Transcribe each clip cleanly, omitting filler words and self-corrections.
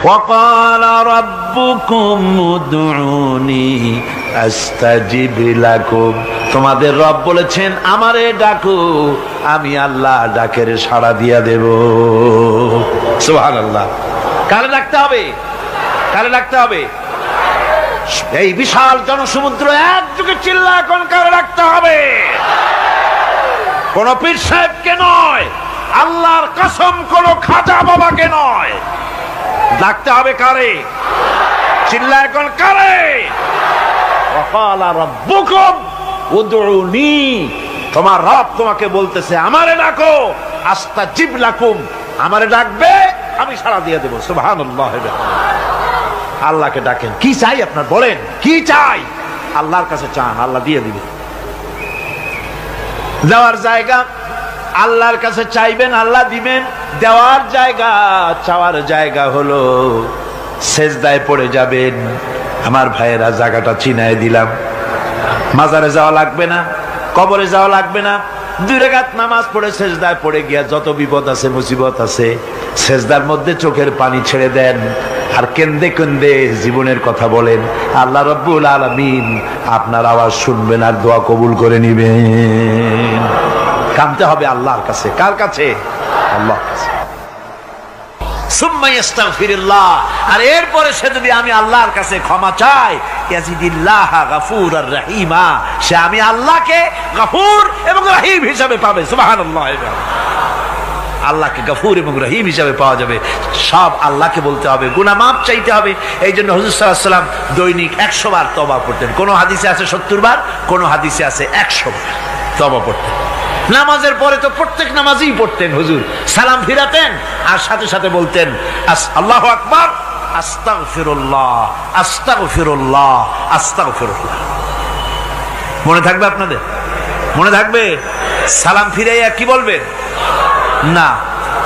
وقال ربكم ادعوني استجب لكم। তোমাদের রব বলেছেন আমারে ডাকো, আমি আল্লাহ ডাকের সাড়া দিয়া দেব। সুবহানাল্লাহ। কারে ডাকতে হবে? কারে ডাকতে হবে? এই বিশাল জনসমুদ্র একযোগে চিল্লা এখন কারে ডাকতে হবে? কোন পীর সাহেবকে নয়, আল্লাহর কসম কোন খাজা বাবাকে নয়, ডাকতে হবে কারে? চিল্লা এখন কারে? ওয়াকালা রাব্বুকুম উদউনি, তোমার রব তোমাকে বলতেছে আমারে ডাকো, আস্তাজিব লাকুম, আমারে ডাকবে আমি সাড়া দিয়ে দেব। সুবহানাল্লাহ। আল্লাহকে ডাকেন। কি চাই আপনার বলেন, কি চাই? আল্লাহর কাছে চান, আল্লাহ দিয়ে দিবে। দেওয়ার জায়গা আল্লাহর কাছে চাইবেন, আল্লাহ দিবেন। দেওয়ার জায়গা, চাওয়ার জায়গা হলো সেজদায় পড়ে যাবেন। আমার ভাইয়েরা জায়গাটা চিনায় দিলাম। মাজারে যাওয়া লাগবে না, কবরে যাওয়া লাগবে না। 2 রাকাত নামাজ পড়ে সেজদায় পড়ে গিয়া যত বিপদ আছে মুসিবত আছে সেজদার মধ্যে চোখের পানি ছেড়ে দেন আর কেন্দে কেন্দে জীবনের কথা বলেন। আল্লাহ রাব্বুল আলামিন আপনার আওয়াজ শুনবেন আর দোয়া কবুল করে নিবেন। কাঁদতে হবে আল্লাহর কাছে। কার কাছে? আল্লাহর কাছে। সুম্মা ইস্তাগফিরুল্লাহ, আর এরপরে সে যদি আমি আল্লাহর কাছে ক্ষমা চাই, ইয়াজিদিল্লাহ গফুরার রহিমা, সে আমি আল্লাহকে গফুর এবং রহিম হিসাবে পাবে। সুবহানাল্লাহ। আল্লাহকে গফুর এবং রহিম হিসাবে পাওয়া যাবে। সব আল্লাহকে বলতে হবে, গুনাহ মাফ চাইতে হবে। এই জন্য হুজুর সাল্লাল্লাহু আলাইহি ওয়াসাল্লাম দৈনিক 100 বার তওবা পড়তেন। কোন হাদিসে আছে 70 বার, কোন হাদিসে আছে 100 বার তওবা পড়তেন। নামাজের পরে তো প্রত্যেক নামাজই পড়তেন হুজুর, সালাম ফিরাতেন আর সাথে সাথে বলতেন আল্লাহু আকবার, আস্তাগফিরুল্লাহ, আস্তাগফিরুল্লাহ, আস্তাগফিরুল্লাহ। মনে থাকবে আপনাদের? মনে থাকবে? সালাম ফিরাইয়া কি বলবেন? না,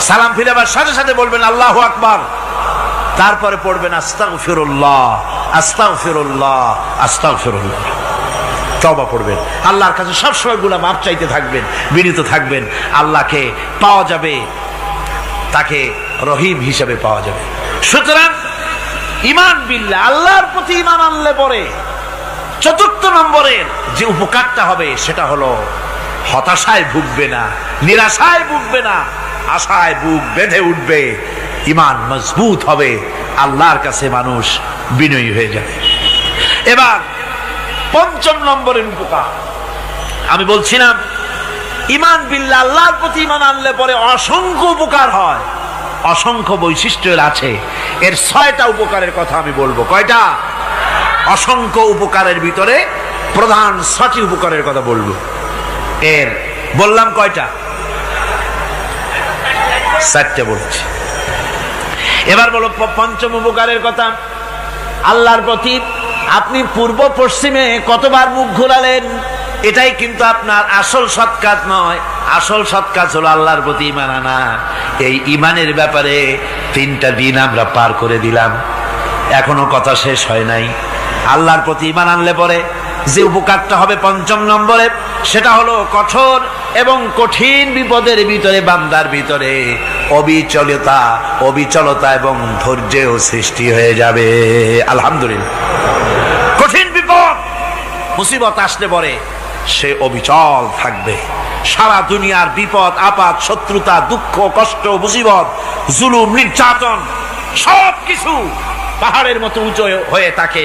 সালাম ফিরাবার সাথে সাথে বলবেন আল্লাহু আকবার, তারপরে পড়বেন আস্তাগফিরুল্লাহ, আস্তাগফিরুল্লাহ, আস্তাগফিরুল্লাহ। তওবা পড়বেন, আল্লাহর কাছে সবসময় গুনাহ মাফ চাইতে থাকবেন, বিনীত থাকবেন। আল্লাহকে পাওয়া যাবে, তাকে রহিম হিসেবে পাওয়া যাবে। সুতরাং ঈমান বিল্লাহ, আল্লাহর প্রতি ঈমান আনলে পরে 4র্থ নম্বরের যে উপকারটা হবে সেটা হলো হতাশায় ভুগবে না, নিরাশায় ভুগবে না, আশায় বুক বেঁধে উঠবে। ঈমান মজবুত হবে, আল্লাহর কাছে মানুষ বিনয়ী হয়ে যাবে। এবার 5ম নম্বরের উপকার আমি বলছিলাম, ঈমান বিল্লাহ, আল্লাহর প্রতি ঈমান আনলে পরে অসংখ্য উপকার হয়, অসংখ্য বৈশিষ্ট্য আছে। এর 6টা উপকারের কথা আমি বলবো। কয়টা? অসংখ্য উপকারের ভিতরে প্রধান 6টি উপকারের কথা বলবো। এর বললাম কয়টা? 4টে বলছি। এবার বলো 5ম উপকারের কথা। আল্লাহর প্রতি আপনি পূর্ব পশ্চিমে কতবার মুখ ঘোরালেন, এটাই কিন্তু আপনার আসল সৎ কাজ নয়। আসল সৎ কাজ হলো আল্লাহর প্রতি ঈমান আনা। এই ঈমানের ব্যাপারে 3টা দিন আমরা পার করে দিলাম, এখনো কথা শেষ হয় নাই। আল্লাহর প্রতি ঈমান আনলে পরে যে উপকারটা হবে 5ম নম্বরে, সেটা হলো কঠোর এবং কঠিন বিপদের ভিতরে বান্দার ভিতরে অবিচলতা এবং ধৈর্যের সৃষ্টি হয়ে যাবে। আলহামদুলিল্লাহ। কঠিন বিপদ মুসিবত আসলে পরে সে অবিচল থাকবে। সারা দুনিয়ার বিপদ আপদ, শত্রুতা, দুঃখ, কষ্ট, মুসিবত, জুলুম, নির্যাতন সবকিছু পাহাড়ের মতো উঁচু হয়ে তাকে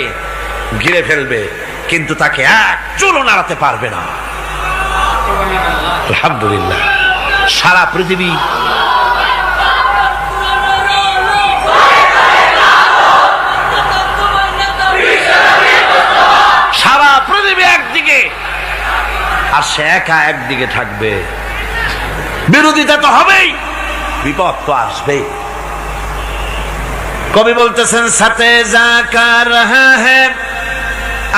ঘিরে ফেলবে, কিন্তু তাকে এক চুলও নাড়াতে পারবে না। আলহামদুলিল্লাহ। সারা পৃথিবী একদিকে আর সে একা একদিকে থাকবে। বিরোধিতা তো হবেই, বিপদ তো আসবে। কবি বলতেছেন, সাথে জাকা রহা হ্যায়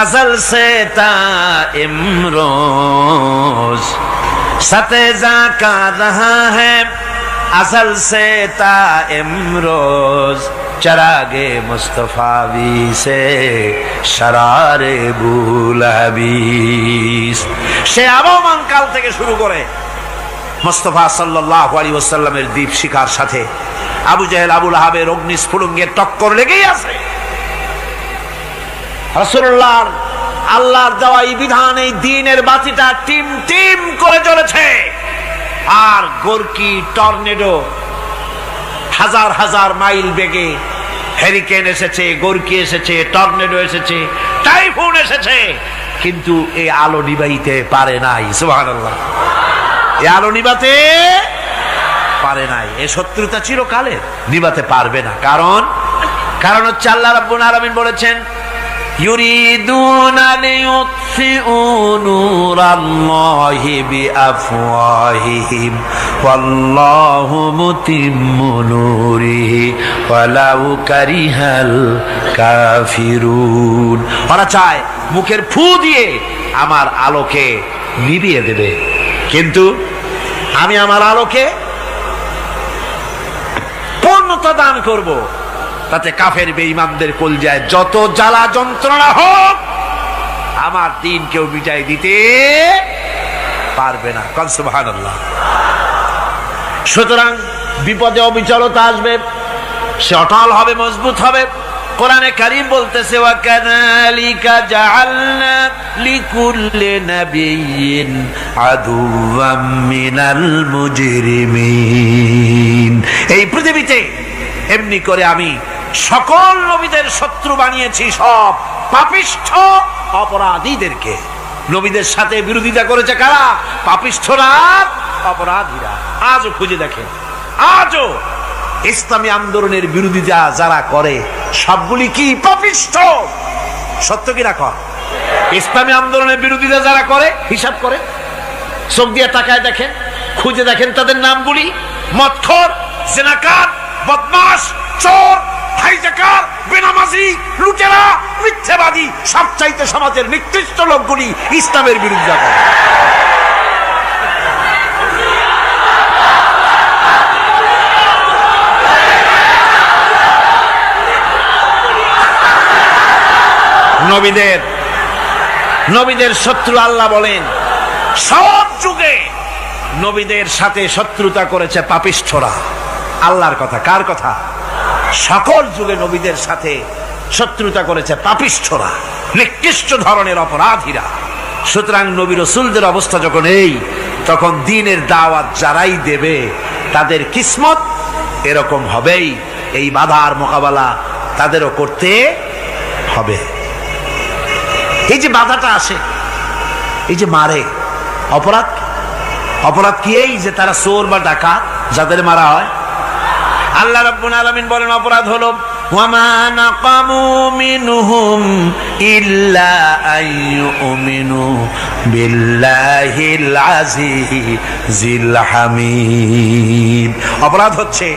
अज़ल से ता इमरोज, सतेजा का रहा है अज़ल से ता इमरोज, चरागे मुस्तफावी से शरारे बुलहबीस। সে আবহমান কাল থেকে শুরু করে মুস্তাফা সাল্লাল্লাহু আলাইহি ওয়াসাল্লামের দীপ শিখার সাথে আবু জাহেল আবু লাহাবের অগ্নিস্ফুলিঙ্গের টক্কর লেগেই আছে। রাসূলুল্লাহর আল্লাহর দেওয়া এই বিধান, এই দ্বীনের বাতিটা টিম টিম করে জ্বলেছে। আর গোরকি টর্নেডো হাজার হাজার মাইল বেগে হেরিকেন এসেছে, গোরকি এসেছে, টর্নেডো এসেছে, টাইফুন এসেছে, কিন্তু এই আলো নিবাইতে পারে নাই। সুবহানাল্লাহ, এই আলো নিবাতে পারে নাই। এই শত্রুতা চিরকালের, নিবাতে পারবে না। কারণ হচ্ছে আল্লাহ রাব্বুল আলামিন বলেছেন, ইউরিদুনা লিইউতফিউ নূরাল্লাহি বিআফওয়াহিহিম ওয়াল্লাহু মুতিম্মু নূরিহি ওয়ালাউ কারিহাল কাফিরুন। ওরা চায় মুখের ফু দিয়ে আমার আলোকে নিভিয়ে দেবে, কিন্তু আমি আমার আলোকে পূর্ণতা দান করব। তাতে কাফের বেঈমানদের কলজায় যত জ্বালা যন্ত্রণা হোক, আমার দ্বীন কেউ মিটাই দিতে পারবে না। সুবহানাল্লাহ। সুতরাং বিপদে অবিচলতা আসবে, সে অটল হবে, মজবুত হবে। কোরআনে কারীম বলতেছে, ওয়া কাযালিকা জাআলনা লিকুল্লি নাবিয়্যিন আদুওয়াম মিনাল মুজরিমিন। এই পৃথিবীতে এমনি করে আমি সকল নবীদের শত্রু বানিয়েছি, সব পাপিষ্ঠ অপরাধীদেরকে। নবীদের সাথে বিরোধিতা করেছে কারা? পাপিষ্ঠরা, অপরাধীরা। আজও খুঁজে দেখেন, আজও ইসলামী আন্দোলনের বিরোধিতা যারা করে সবগুলি কি পাপিষ্ঠ? সত্য কি না কর? ইসলামী আন্দোলনের বিরোধিতা যারা করে হিসাব করে, চোখ দিয়ে তাকায় দেখেন, খুঁজে দেখেন তাদের নামগুলি। মদখোর, জিনাকার, বদমাশ, চোর, হাইজাকার, বেনামাজি, লুটেরা, মিথ্যাবাদী, সবচাইতে সমাজের নিকৃষ্ট লোকগুলি ইসলামের বিরোধিতা করে। নবীদের শত্রু আল্লাহ বলেন, সব যুগে নবীদের সাথে শত্রুতা করেছে পাপিষ্ঠরা। আল্লাহর কথা, কার কথা? সকল যুগে নবীদের সাথে শত্রুতা করেছে পাপিষ্ঠরা, নিকৃষ্ট ধরনের অপরাধীরা। সুতরাং নবী রাসূলদের অবস্থা যখন এই, তখন দ্বীনের দাওয়াত যারাই দেবে তাদের কিসমত এরকম হবেই। এই বাধার মোকাবেলা তাদেরও করতে হবে। এই যে বাধাটা আসে, এই যে মারে, অপরাধ কি? এই যে তারা চোর বা ডাকাত, যাদের মারা হয়। আল্লাহ রাব্বুল আলামিন বলেন অপরাধ হলো, ওয়ামা নাকামু মিনহুম ইল্লা আইয়ুমিনু বিল্লাহিল আজিজিল হামিদ। অপরাধ হচ্ছে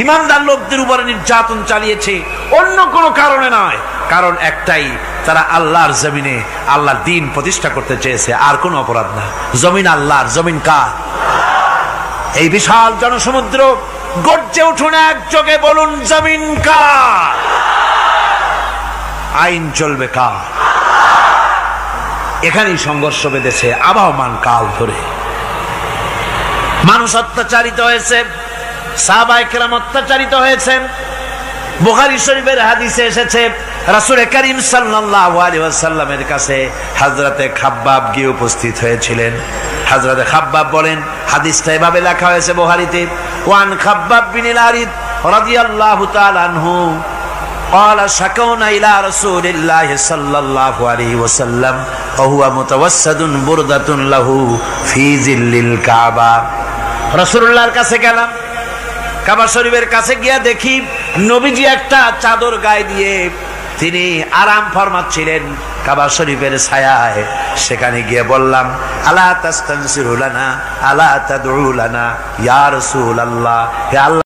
ঈমানদার লোকদের উপরে নির্যাতন চালিয়েছে, অন্য কোনো কারণে নয়। কারণ একটাই, তারা আল্লাহর জমিনে আল্লাহর দ্বীন প্রতিষ্ঠা করতে চেয়েছে, আর কোনো অপরাধ না। জমিন আল্লাহর, জমিন কার? এই বিশাল জনসমুদ্র গর্জে উঠুন একযোগে, বলুন জমিন কার? আইন চলবে কার? এখানেই সংঘর্ষ বেঁধেছে আবহমান কাল ধরে। মানুষ অত্যাচারিত হয়েছে, সাহাবায়ে কেরাম অত্যাচারিত হয়েছেন। বুখারী শরীফের হাদিসে এসেছে, রাসূল করিম সাল্লাল্লাহু আলাইহি ওয়াসাল্লামের কাছে হযরতে খাব্বাব গিয়ে উপস্থিত হয়েছিলেন। হযরতে খাব্বাব বলেন, হাদিসটা এভাবে লেখা হয়েছে বুখারীতে, ওয়ান খাব্বাব বিন আরিদ রাদিয়াল্লাহু তাআলা আনহু قال شكونا إلى رسول الله صلى الله عليه وسلم وهو متوسد بردة له في ظل الكعبة। রাসূলুল্লাহর কাছে গেলাম, কাবা শরীফের কাছে গিয়া দেখি নবীজি একটা চাদর গায়ে দিয়ে তিনি আরাম ফরমাচ্ছিলেন কাবা শরীফের ছায়ায়। সেখানে গিয়ে বললাম, আলা তাস্তানসিরু লানা আলা তাদউ লানা ইয়া রাসূলুল্লাহ, হে আল্লাহ